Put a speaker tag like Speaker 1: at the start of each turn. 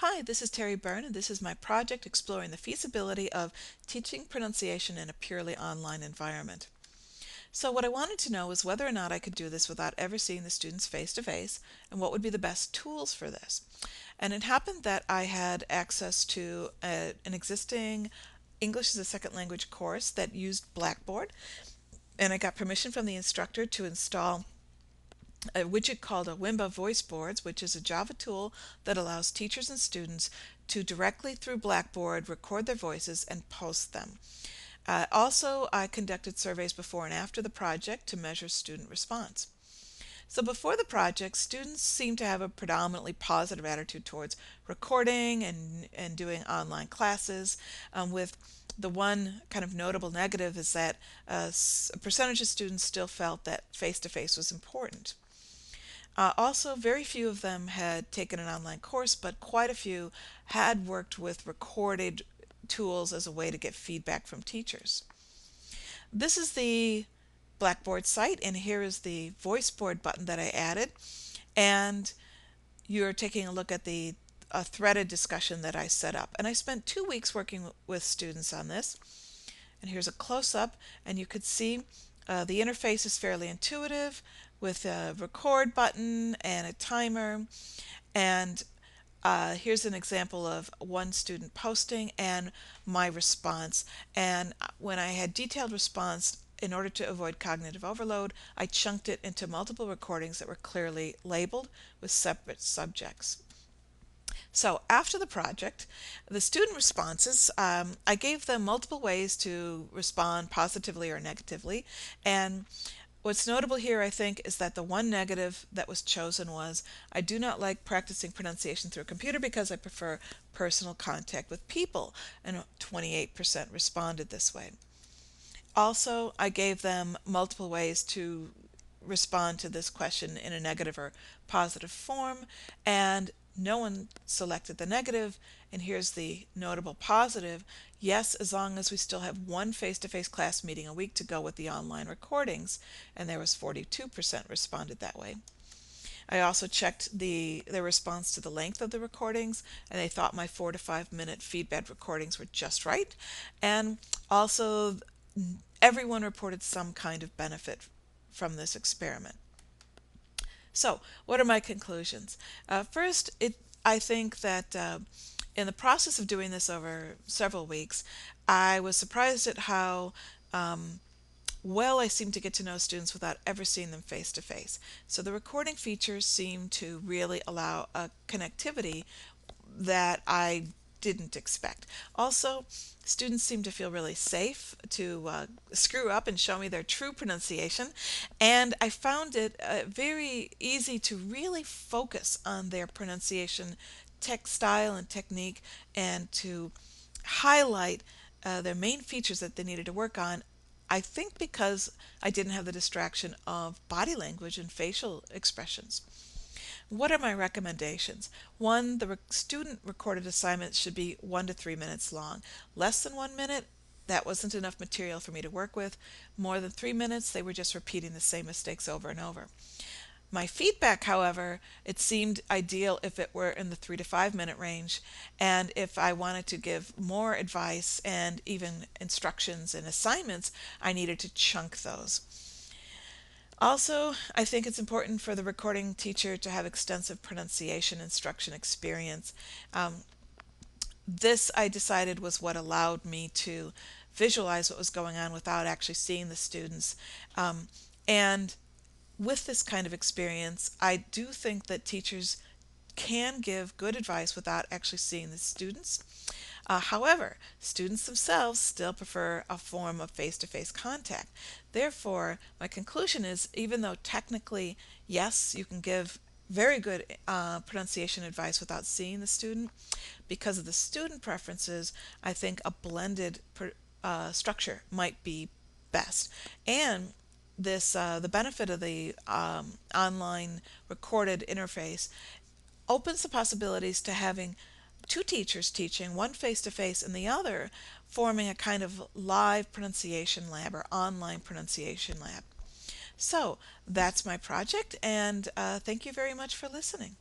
Speaker 1: Hi, this is Terrie Byrne, and this is my project exploring the feasibility of teaching pronunciation in a purely online environment. So what I wanted to know was whether or not I could do this without ever seeing the students face to face, and what would be the best tools for this. And it happened that I had access to an existing English as a second language course that used Blackboard, and I got permission from the instructor to install a widget called a Wimba Voice Boards, which is a Java tool that allows teachers and students to directly through Blackboard record their voices and post them. Also, I conducted surveys before and after the project to measure student response. So before the project, students seemed to have a predominantly positive attitude towards recording and doing online classes, with the one kind of notable negative is that a percentage of students still felt that face-to-face was important. Also, very few of them had taken an online course, but quite a few had worked with recorded tools as a way to get feedback from teachers. This is the Blackboard site, and here is the voice board button that I added. And you're taking a look at the threaded discussion that I set up. And I spent 2 weeks working with students on this. And here's a close-up, and you could see the interface is fairly intuitive with a record button and a timer. And here's an example of one student posting and my response. And when I had detailed response, in order to avoid cognitive overload, I chunked it into multiple recordings that were clearly labeled with separate subjects. So after the project, the student responses, I gave them multiple ways to respond positively or negatively. And what's notable here, I think, is that the one negative that was chosen was, I do not like practicing pronunciation through a computer because I prefer personal contact with people, and 28% responded this way. Also, I gave them multiple ways to respond to this question in a negative or positive form, and no one selected the negative. And here's the notable positive: yes, as long as we still have one face-to-face class meeting a week to go with the online recordings, and there was 42% responded that way. I also checked their response to the length of the recordings, and they thought my 4 to 5 minute feedback recordings were just right. And also, everyone reported some kind of benefit from this experiment. So, what are my conclusions? First, I think that in the process of doing this over several weeks, I was surprised at how well I seemed to get to know students without ever seeing them face to face. So the recording features seem to really allow a connectivity that I didn't expect. Also, students seem to feel really safe to screw up and show me their true pronunciation, and I found it very easy to really focus on their pronunciation style and technique, and to highlight their main features that they needed to work on. I think because I didn't have the distraction of body language and facial expressions. What are my recommendations? One, the student recorded assignments should be 1 to 3 minutes long. Less than 1 minute, that wasn't enough material for me to work with. More than 3 minutes, they were just repeating the same mistakes over and over. My feedback, however, it seemed ideal if it were in the 3 to 5 minute range, and if I wanted to give more advice and even instructions and assignments, I needed to chunk those. Also, I think it's important for the recording teacher to have extensive pronunciation instruction experience. This, I decided, was what allowed me to visualize what was going on without actually seeing the students. And with this kind of experience, I do think that teachers can give good advice without actually seeing the students. However, students themselves still prefer a form of face-to-face contact. Therefore, my conclusion is, even though technically, yes, you can give very good pronunciation advice without seeing the student, because of the student preferences, I think a blended structure might be best. And the benefit of the online recorded interface opens the possibilities to having two teachers teaching, one face to face and the other forming a kind of live pronunciation lab or online pronunciation lab. So that's my project, and thank you very much for listening.